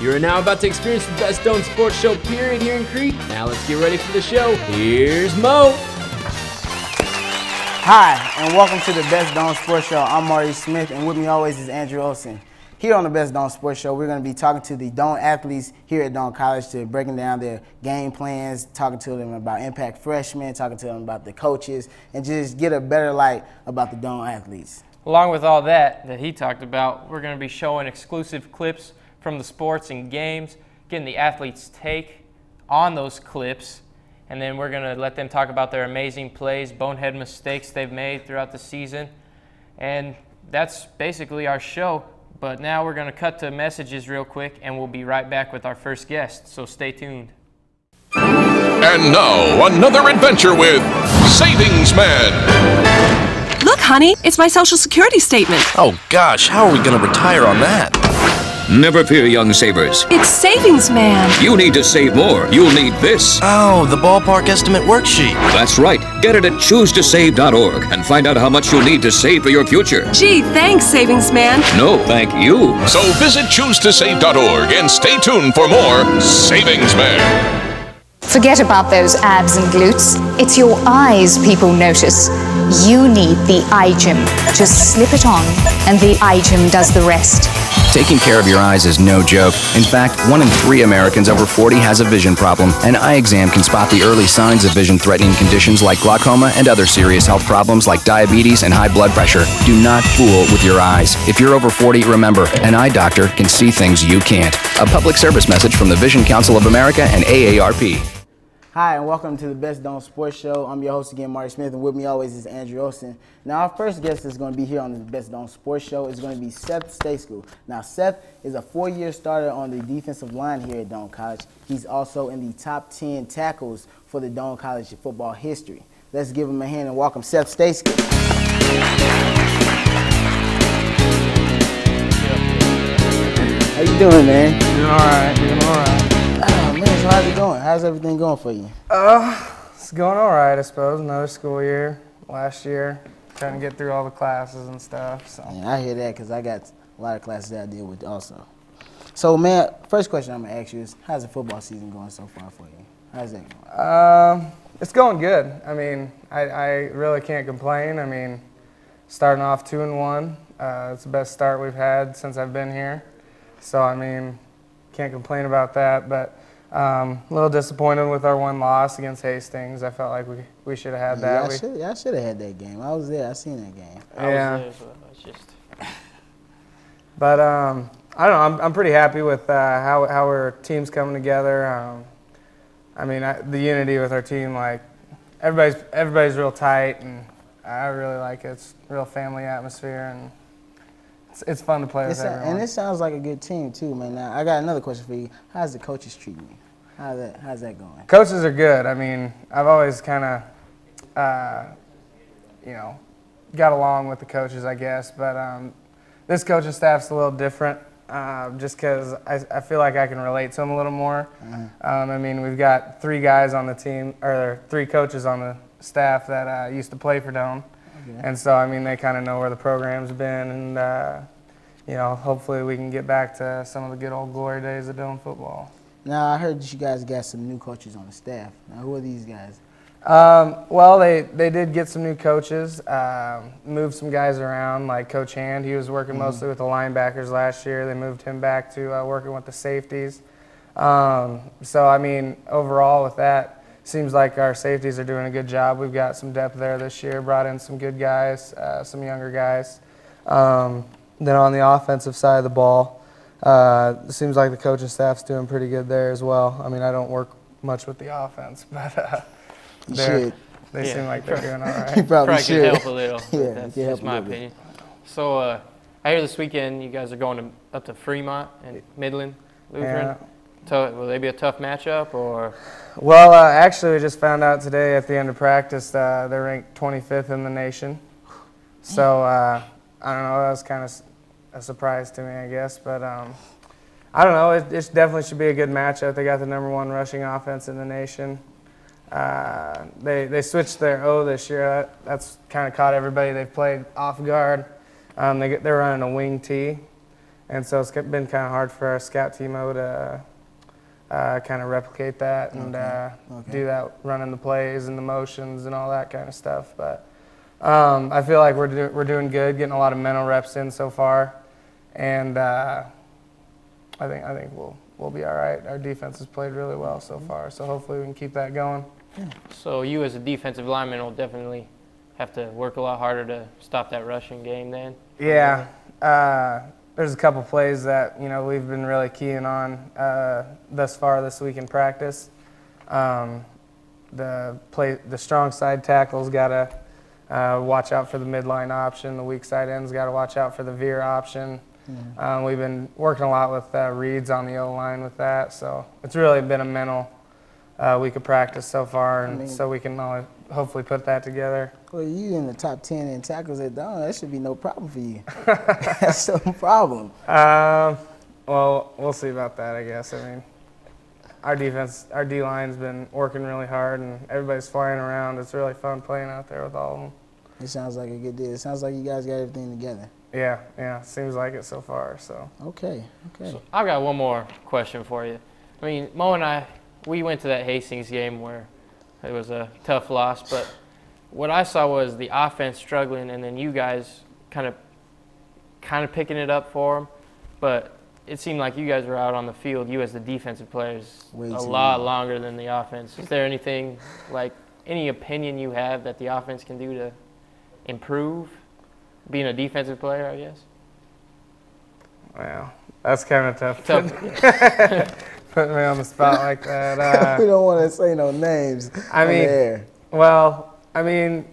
You are now about to experience the best Doane sports show period here in Crete. Now let's get ready for the show. Here's Mo. Hi, and welcome to the Best Doane Sports Show. I'm Marty Smith, and with me always is Andrew Olsen. Here on the Best Doane Sports Show, we're going to be talking to the Doane athletes here at Doane College, to breaking down their game plans, talking to them about impact freshmen, talking to them about the coaches, and just get a better light about the Doane athletes. Along with all that he talked about, we're going to be showing exclusive clips from the sports and games, getting the athletes' take on those clips, and then we're going to let them talk about their amazing plays, bonehead mistakes they've made throughout the season. And that's basically our show. But now we're going to cut to messages real quick, and we'll be right back with our first guest, so stay tuned. And now, another adventure with Savings Man. Look, honey, it's my Social Security statement. Oh, gosh, how are we going to retire on that? Never fear, young savers. It's Savings Man. You need to save more. You'll need this. Oh, the ballpark estimate worksheet. That's right. Get it at choosetosave.org and find out how much you'll need to save for your future. Gee, thanks, Savings Man. No, thank you. So visit choosetosave.org and stay tuned for more Savings Man. Forget about those abs and glutes. It's your eyes people notice. You need the eye gym. Just slip it on, and the eye gym does the rest. Taking care of your eyes is no joke. In fact, 1 in 3 Americans over 40 has a vision problem. An eye exam can spot the early signs of vision-threatening conditions like glaucoma and other serious health problems like diabetes and high blood pressure. Do not fool with your eyes. If you're over 40, remember, an eye doctor can see things you can't. A public service message from the Vision Council of America and AARP. Hi, and welcome to the Best Doane Sports Show. I'm your host again, Marty Smith, and with me always is Andrew Olsen. Now, our first guest that's going to be here on the Best Doane Sports Show is going to be Seth Stayskool. Now, Seth is a 4-year starter on the defensive line here at Doane College. He's also in the top 10 tackles for the Doane College football history. Let's give him a hand and welcome Seth Stayskool. How you doing, man? Doing all right, doing all right. Oh, man, so how's it going? How's everything going for you? It's going all right, I suppose. Another school year, last year, trying to get through all the classes and stuff. So. Yeah, I hear that because I got a lot of classes that I deal with also. So, man, first question I'm going to ask you is, how's the football season going so far for you? How's that going? It's going good. I mean, I really can't complain. I mean, starting off 2-1, it's the best start we've had since I've been here. So, I mean, can't complain about that, but a little disappointed with our one loss against Hastings. I felt like we should have had that. Yeah, I should have had that game. I was there. I seen that game. Yeah. I was there, so it's just... But I don't know. I'm pretty happy with how our team's coming together. I mean, the unity with our team, like everybody's real tight, and I really like it. It's a real family atmosphere, and it's fun to play with everyone. And it sounds like a good team too, man. Now I got another question for you. How's the coaches treating you? How's that going? Coaches are good. I mean, I've always kind of, got along with the coaches, I guess. But this coaching staff's a little different, just because I feel like I can relate to them a little more. I mean, we've got 3 guys on the team, or 3 coaches on the staff that used to play for Doane. Okay. And so, I mean, they kind of know where the program's been, and, hopefully we can get back to some of the good old glory days of Doane football. Now, I heard that you guys got some new coaches on the staff. Now, who are these guys? Well, they did get some new coaches, moved some guys around, like Coach Hand. He was working mostly with the linebackers last year. They moved him back to working with the safeties. So, I mean, overall with that, seems like our safeties are doing a good job. We've got some depth there this year, brought in some good guys, some younger guys. Then on the offensive side of the ball, it seems like the coaching staff's doing pretty good there as well. I mean, I don't work much with the offense, but they seem like they're doing all right. You probably should. Could help a little. Yeah, That's just my opinion. So I hear this weekend you guys are going up to Fremont and Midland Lutheran. Yeah. Will they be a tough matchup, or? Well, actually, we just found out today at the end of practice they're ranked 25th in the nation. So I don't know. That was kind of a surprise to me, I guess. But I don't know. It definitely should be a good matchup. They got the #1 rushing offense in the nation. They switched their O this year. That's kind of caught everybody. They've played off guard. They're running a wing T. And so it's been kind of hard for our scout team to kind of replicate that and do that, running the plays and the motions and all that kind of stuff. But I feel like we're doing good, getting a lot of mental reps in so far, and I think we'll be all right. Our defense has played really well so far, so hopefully we can keep that going. So you as a defensive lineman will definitely have to work a lot harder to stop that rushing game then? Yeah. There's a couple plays that, we've been really keying on thus far this week in practice. The strong side tackle's got to watch out for the midline option. The weak side end's got to watch out for the veer option. We've been working a lot with reads on the O-line with that, so it's really been a mental week of practice so far, and so we can hopefully put that together. Well, you in the top 10 in tackles at Doane. That should be no problem for you. That's no problem. Well, we'll see about that, I guess. I mean, our defense, our D-line's been working really hard, and everybody's flying around. It's really fun playing out there with all of them. It sounds like a good deal. It sounds like you guys got everything together. Yeah, seems like it so far. So. Okay. So I've got one more question for you. I mean, Mo and I, we went to that Hastings game where it was a tough loss, but what I saw was the offense struggling, and then you guys kind of picking it up for them. But it seemed like you guys were out on the field, you as the defensive players, a lot longer than the offense. Is there anything, like any opinion you have that the offense can do to improve being a defensive player, I guess? Well, that's kind of tough. Putting me on the spot like that. We don't want to say no names on the air. Well, I mean,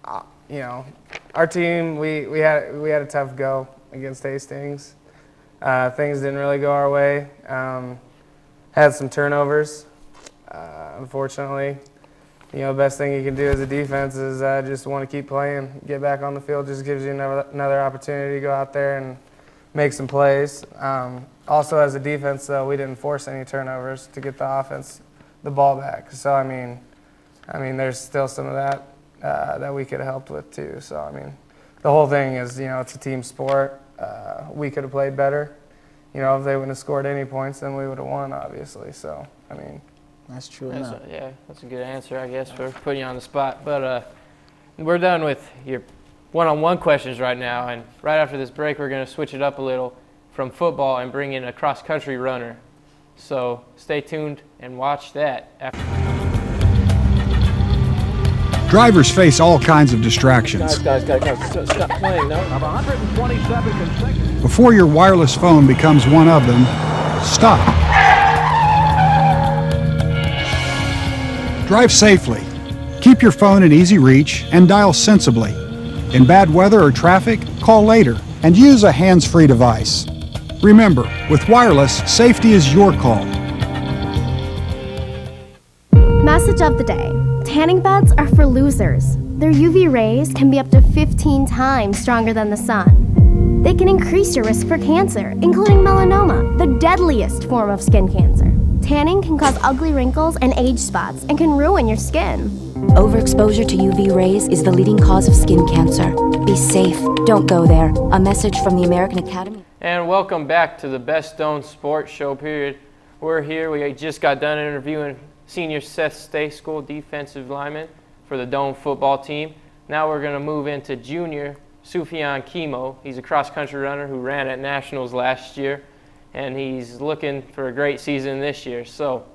our team, we had a tough go against Hastings. Things didn't really go our way. Had some turnovers, unfortunately. The best thing you can do as a defense is just want to keep playing, get back on the field. Just gives you another opportunity to go out there and make some plays. Also, as a defense, though, we didn't force any turnovers to get the offense the ball back. So, I mean, there's still some of that that we could have helped with too. So, I mean, the whole thing is, it's a team sport. We could have played better. If they wouldn't have scored any points, then we would have won, obviously. So, I mean. That's true. That's a good answer, I guess, for putting you on the spot. But we're done with your one-on-one questions right now, and right after this break, we're going to switch it up a little from football and bring in a cross-country runner. So stay tuned and watch that. Drivers face all kinds of distractions. Guys, stop playing, no? 127 consecutive. Before your wireless phone becomes one of them, stop. Drive safely. Keep your phone in easy reach and dial sensibly. In bad weather or traffic, call later and use a hands-free device. Remember, with wireless, safety is your call. Message of the day. Tanning beds are for losers. Their UV rays can be up to 15 times stronger than the sun. They can increase your risk for cancer, including melanoma, the deadliest form of skin cancer. Tanning can cause ugly wrinkles and age spots and can ruin your skin. Overexposure to UV rays is the leading cause of skin cancer. Be safe. Don't go there. A message from the American Academy. And welcome back to the Best Doane Sports Show, period. We're here. We just got done interviewing senior Seth State School defensive lineman for the Doane football team. Now we're going to move into junior Sufyan Kimo. He's a cross-country runner who ran at Nationals last year, and he's looking for a great season this year. So,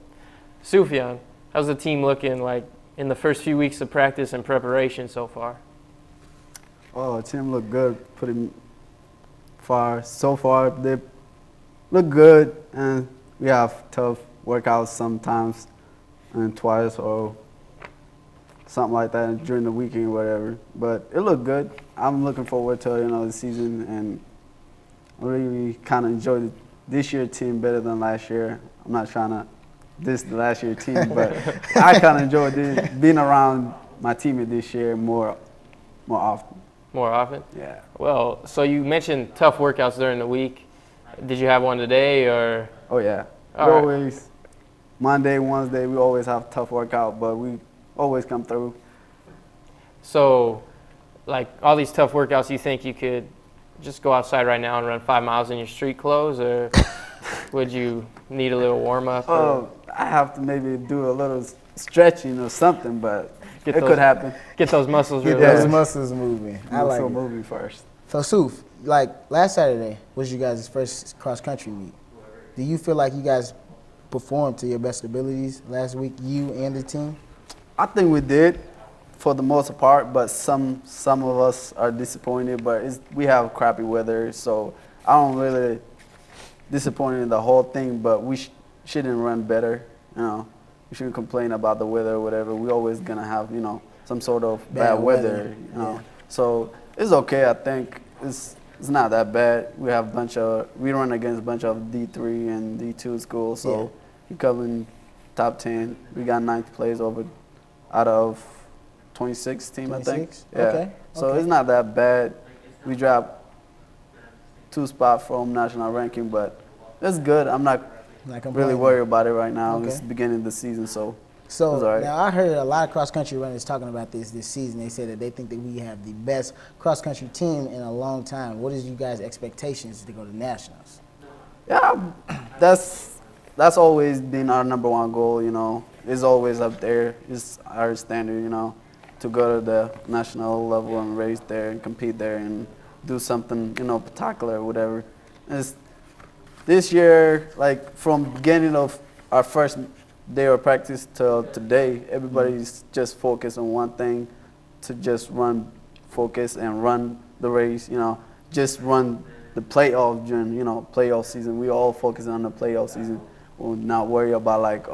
Sufyan, how's the team looking like in the first few weeks of practice and preparation so far? Oh, the team look good pretty far. So far, they look good, and we have tough workouts sometimes, and twice or something like that during the weekend or whatever. But it looked good. I'm looking forward to the season, and I really kind of enjoyed this year's team better than last year. I'm not trying to diss the last year's team, but I kind of enjoyed being around my teammate this year more often. More often? Yeah. Well, so you mentioned tough workouts during the week. Did you have one today, or? Oh yeah. Always Monday, Wednesday, we always have tough workout, but we always come through. So, like all these tough workouts, you think you could just go outside right now and run 5 miles in your street clothes, or would you need a little warm-up? Oh, I have to maybe do a little stretching or something, but it could happen. Get those muscles Get really those muscles moving. I like it. moving first. So, Suf, like last Saturday was you guys' first cross-country meet. Do you feel like you guys performed to your best abilities last week, you and the team? I think we did for the most part, but some of us are disappointed, but we have crappy weather, so I don't really disappointed in the whole thing, but we shouldn't run better, you know. We shouldn't complain about the weather or whatever. We're always going to have, you know, some sort of bad weather, you know. Yeah. So it's okay, I think. It's not that bad. We run against a bunch of D3 and D2 schools, so we come in top 10. We got 9th place out of 26 team, 26? I think. Yeah. Okay. So it's not that bad. We dropped 2 spots from national ranking, but it's good. I'm not really worried about it right now. It's the beginning of the season, so it's all right. Now I heard a lot of cross-country runners talking about this season. They said that they think that we have the best cross-country team in a long time. What is you guys' expectations to go to nationals? Yeah, that's always been our #1 goal, you know. It's always up there. It's our standard, you know, to go to the national level and race there and compete there and do something, you know, spectacular or whatever. This year, like from beginning of our first day of practice till today, everybody's just focused on one thing, to just focus and run the race, you know, just run the playoff during, you know, playoff season. We all focus on the playoff season. We'll not worry about like,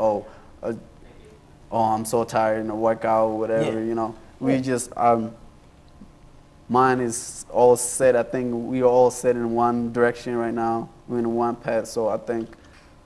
I'm so tired in the workout or whatever, you know. We just, mine is all set. I think we are all set in one direction right now. We're in one path, so I think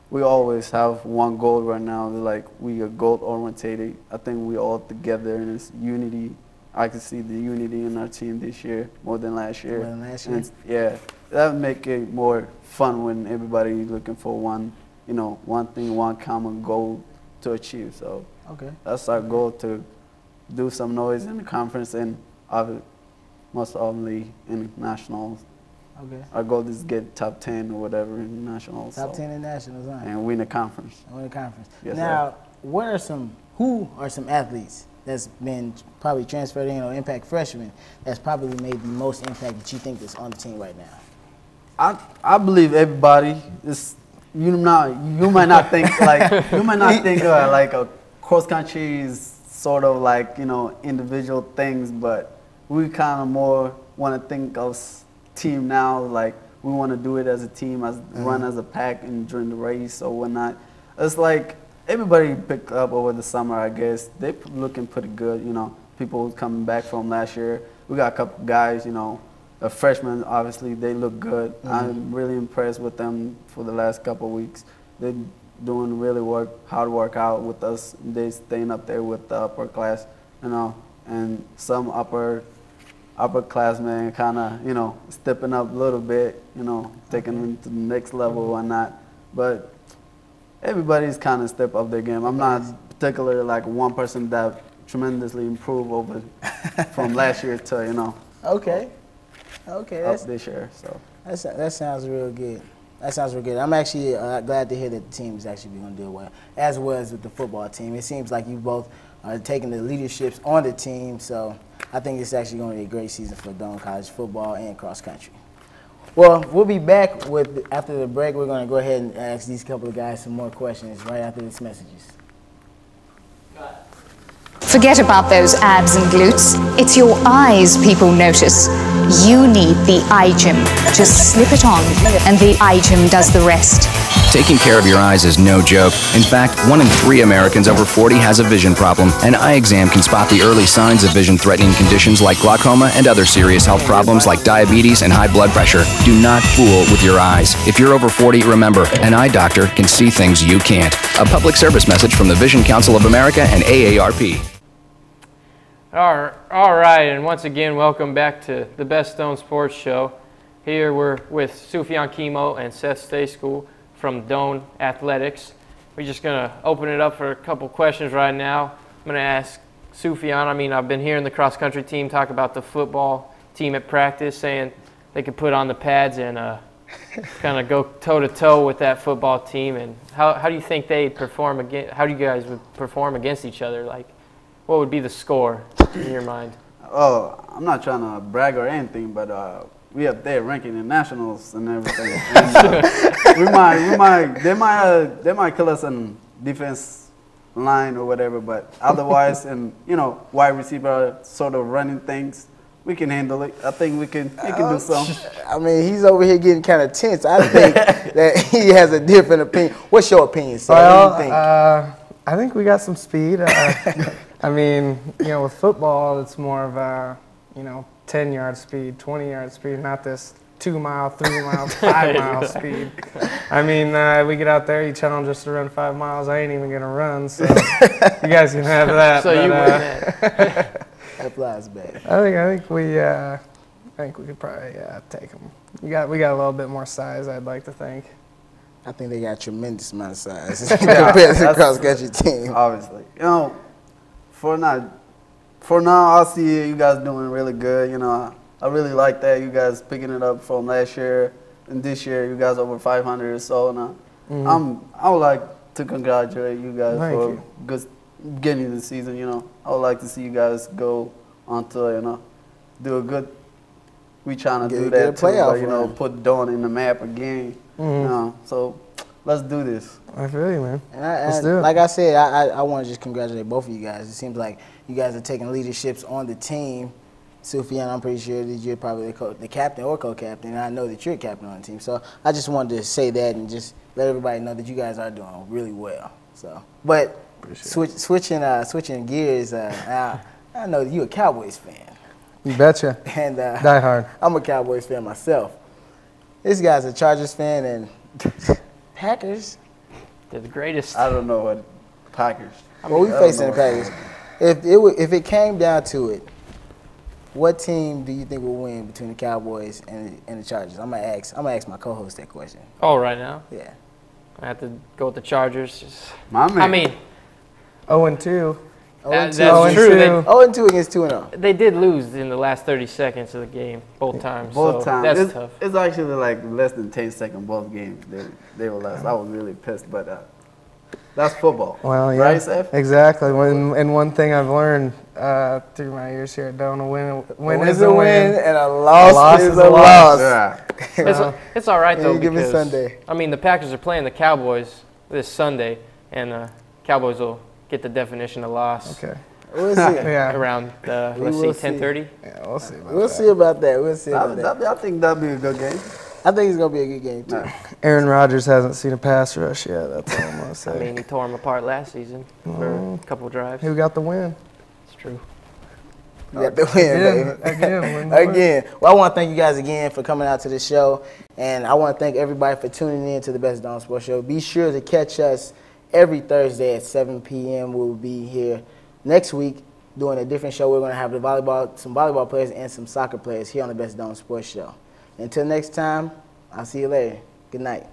we always have one goal right now. Like, we are goal-oriented. I think we all together in this unity. I can see the unity in our team this year more than last year. More than last year? And yeah, that would make it more fun when everybody looking for one, you know, one thing, one common goal to achieve. So that's our goal, to do some noise in the conference and most obviously in nationals. Our goal is to get top 10 or whatever in nationals. Top 10 in nationals, huh? And win the conference. Win the conference. Yes, now, who are some athletes that's been probably transferred in or impact freshmen that's probably made the most impact that you think that's on the team right now? I believe everybody is. You might not think like like a cross country is sort of like, you know, individual things, but we kind of more want to think of team now, like we want to do it as a team, run as a pack and during the race or whatnot. It's like everybody picked up over the summer, I guess. They're looking pretty good, you know. People coming back from last year. We got a couple guys, you know, freshmen, obviously, they look good. I'm really impressed with them for the last couple of weeks. They're doing really hard work out with us. They're staying up there with the upper class, you know, and some upperclassmen kind of, you know, stepping up a little bit, you know, taking them to the next level or whatnot. But everybody's kind of step up their game. I'm not particularly like one person that tremendously improved over from last year to, you know. Okay, up this year. So that sounds real good. That sounds real good. I'm actually glad to hear that the team is actually going to do well, as well as with the football team. It seems like you both are taking the leaderships on the team, so I think it's actually going to be a great season for Doane College football and cross country. Well, we'll be back after the break. We're going to go ahead and ask these couple of guys some more questions right after these messages. Forget about those abs and glutes. It's your eyes people notice. You need the eye gym. Just slip it on, and the eye gym does the rest. Taking care of your eyes is no joke. In fact, 1 in 3 Americans over 40 has a vision problem. An eye exam can spot the early signs of vision-threatening conditions like glaucoma and other serious health problems like diabetes and high blood pressure. Do not fool with your eyes. If you're over 40, remember, an eye doctor can see things you can't. A public service message from the Vision Council of America and AARP. All right, and once again, welcome back to the Best Doane Sports Show. Here we're with Sufjan Kimo and Seth Stay School from Doane Athletics. We're just going to open it up for a couple questions right now. I'm going to ask Sufjan. I mean, I've been hearing the cross-country team talk about the football team at practice, saying they could put on the pads and kind of go toe-to-toe with that football team. And how do you think they'd perform against? How do you guys would perform against each other? Like, what would be the score in your mind? Oh, I'm not trying to brag or anything, but we up there ranking in nationals and everything. And, they might kill us in defense line or whatever, but otherwise, and wide receiver sort of running things, we can handle it. I think we can do something. I mean, he's over here getting kind of tense. I think that he has a different opinion. What's your opinion, Sam? Well, what do you think? I think we got some speed. I mean, with football, it's more of a, 10-yard speed, 20-yard speed, not this 2-mile, 3-mile, 5-mile speed. I mean, we get out there, you challenge us to run 5 miles, I ain't even going to run, so you guys can have that. So you win that. That flies back. I think we could probably take them. We got a little bit more size, I'd like to think. I think they got a tremendous amount of size compared to the cross-country team. Obviously. For now, I see you guys doing really good. I really like that. You guys picking it up from last year. And this year, you guys over 500 or so. And I would like to congratulate you guys for good beginning of the season. I would like to see you guys go on to, do a good. We trying to do that too, but, put Doane in the map again. So let's do this. I feel you, man. Let's do it. Like I said, I want to just congratulate both of you guys. It seems like you guys are taking leaderships on the team. Sufyan, I'm pretty sure that you're probably the captain or co-captain, and I know that you're a captain on the team. So I just wanted to say that and just let everybody know that you guys are doing really well. So, but switching gears, I know that you're a Cowboys fan. You betcha. And Die hard. I'm a Cowboys fan myself. This guy's a Chargers fan and Packers. They're the greatest. I don't know what Packers. Well, we facing the Packers. If it came down to it, what team do you think will win between the Cowboys and the Chargers? I'm gonna ask my co-host that question. Oh, right now? Yeah. I have to go with the Chargers. My man. I mean, 0-2. That's true. 0-2 against 2-0. They did lose in the last 30 seconds of the game, both times. Both times. That's tough. It's actually like less than 10 seconds both games. They were less. I was really pissed, but that's football. Well, yeah. Right, Seth? Exactly. And one thing I've learned through my years here at Doane, a win is a win and a loss is a loss. Yeah. It's all right, though, give me because, Sunday. I mean, the Packers are playing the Cowboys this Sunday, and Cowboys will get the definition of loss. Okay. We'll see. Around, let's see, 10:30? Yeah, we'll see about that. We'll see about that. We'll see about that. I think that'll be a good game. I think it's going to be a good game, too. Aaron Rodgers hasn't seen a pass rush yet. That's all I'm going to say. I mean, he tore him apart last season for a couple drives. Who got the win? It's true. You got the win, baby. Again. Well, I want to thank you guys again for coming out to the show. And I want to thank everybody for tuning in to the Best Doane Sports Show. Be sure to catch us every Thursday at 7 p.m. We'll be here next week doing a different show. We're going to have some volleyball players and some soccer players here on the Best Doane Sports Show. Until next time, I'll see you later. Good night.